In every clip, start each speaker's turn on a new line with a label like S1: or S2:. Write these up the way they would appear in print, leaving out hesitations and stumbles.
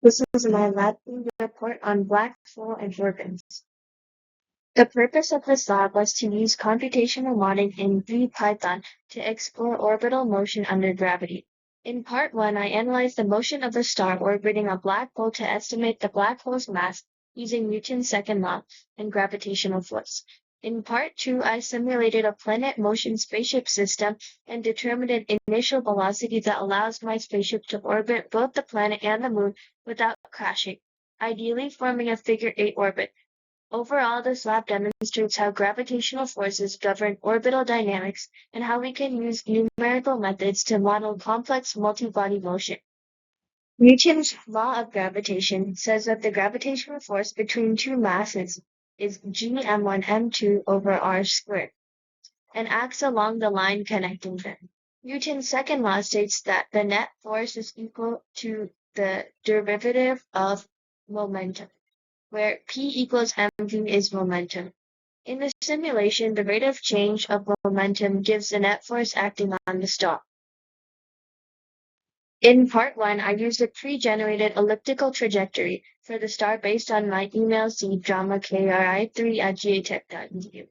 S1: This is my lab report on black hole and orbits. The purpose of this lab was to use computational modeling in VPython to explore orbital motion under gravity. In part 1, I analyzed the motion of a star orbiting a black hole to estimate the black hole's mass using Newton's second law and gravitational force. In part 2, I simulated a planet motion spaceship system and determined an initial velocity that allows my spaceship to orbit both the planet and the moon without crashing, ideally forming a figure-8 orbit. Overall, this lab demonstrates how gravitational forces govern orbital dynamics and how we can use numerical methods to model complex multi-body motion. Newton's law of gravitation says that the gravitational force between two masses is gm1 m2 over r squared and acts along the line connecting them. Newton's second law states that the net force is equal to the derivative of momentum, where P equals mv is momentum. In the simulation, the rate of change of momentum gives the net force acting on the star. In part 1, I used a pre-generated elliptical trajectory for the star based on my email seed dramaki3@gatech.edu.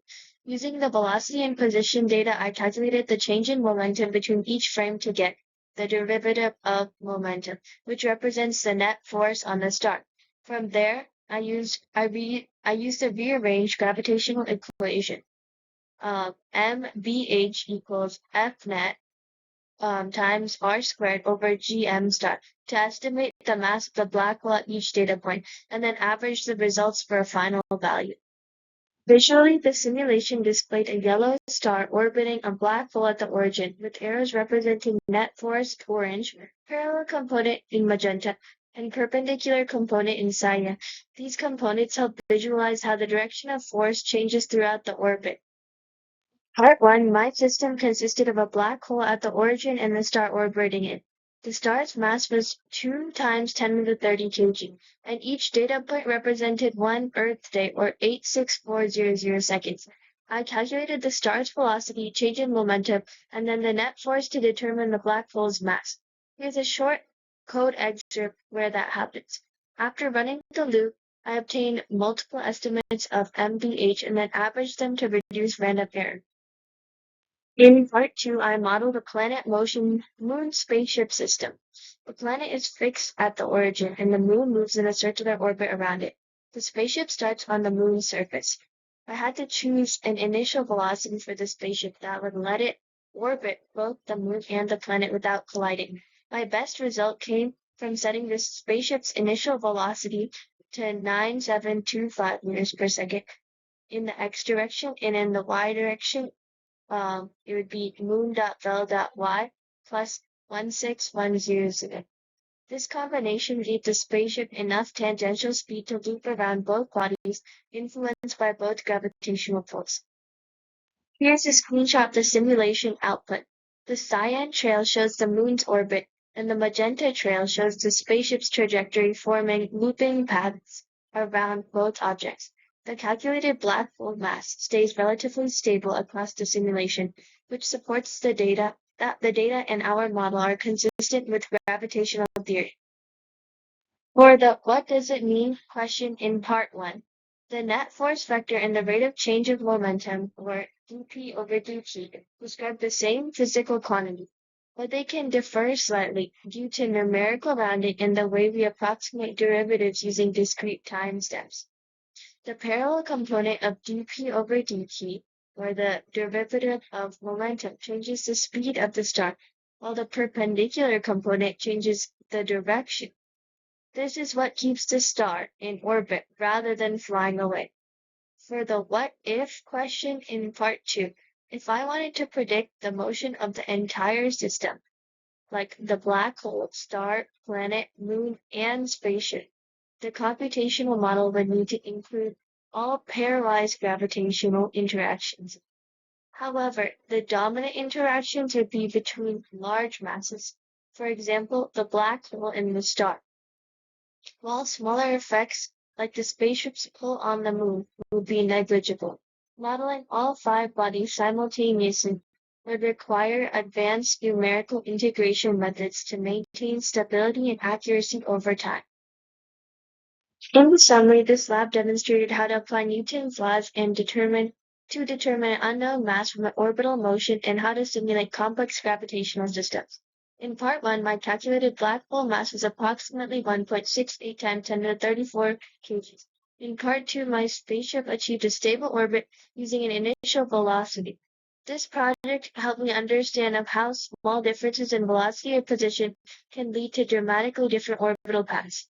S1: Using the velocity and position data, I calculated the change in momentum between each frame to get the derivative of momentum, which represents the net force on the star. From there, I used the rearranged gravitational equation. MBH equals F net times r squared over gm star to estimate the mass of the black hole at each data point, and then average the results for a final value. Visually, the simulation displayed a yellow star orbiting a black hole at the origin, with arrows representing net force orange, parallel component in magenta, and perpendicular component in cyan. These components help visualize how the direction of force changes throughout the orbit. Part 1, my system consisted of a black hole at the origin and the star orbiting it. The star's mass was 2 times 10 to the 30 kg, and each data point represented 1 Earth day or 86400 seconds. I calculated the star's velocity, change in momentum, and then the net force to determine the black hole's mass. Here's a short code excerpt where that happens. After running the loop, I obtained multiple estimates of MVH and then averaged them to reduce random error. In part 2, I modeled a planet motion moon spaceship system. The planet is fixed at the origin, and the moon moves in a circular orbit around it. The spaceship starts on the moon's surface. I had to choose an initial velocity for the spaceship that would let it orbit both the moon and the planet without colliding. My best result came from setting the spaceship's initial velocity to 9725 meters per second in the x direction, and in the y direction, it would be moon.vel.y plus 16100. This combination gave the spaceship enough tangential speed to loop around both bodies, influenced by both gravitational pulls. Here's a screenshot of the simulation output. The cyan trail shows the moon's orbit, and the magenta trail shows the spaceship's trajectory, forming looping paths around both objects. The calculated black hole mass stays relatively stable across the simulation, which supports the data that the data in our model are consistent with gravitational theory. For the "what does it mean" question in part 1, the net force vector and the rate of change of momentum, or dp over dt, describe the same physical quantity, but they can differ slightly due to numerical rounding and the way we approximate derivatives using discrete time steps. The parallel component of dp over dt, or the derivative of momentum, changes the speed of the star, while the perpendicular component changes the direction. This is what keeps the star in orbit rather than flying away. For the what if question in part 2, if I wanted to predict the motion of the entire system, like the black hole, star, planet, moon, and spaceship, the computational model would need to include all pairwise gravitational interactions. However, the dominant interactions would be between large masses, for example, the black hole and the star, while smaller effects, like the spaceship's pull on the moon, would be negligible. Modeling all 5 bodies simultaneously would require advanced numerical integration methods to maintain stability and accuracy over time. In summary, this lab demonstrated how to apply Newton's laws and determine an unknown mass from an orbital motion and how to simulate complex gravitational systems. In part 1, my calculated black hole mass was approximately 1.68 times 10 to the 34 kgs. In part 2, my spaceship achieved a stable orbit using an initial velocity. This project helped me understand of how small differences in velocity or position can lead to dramatically different orbital paths.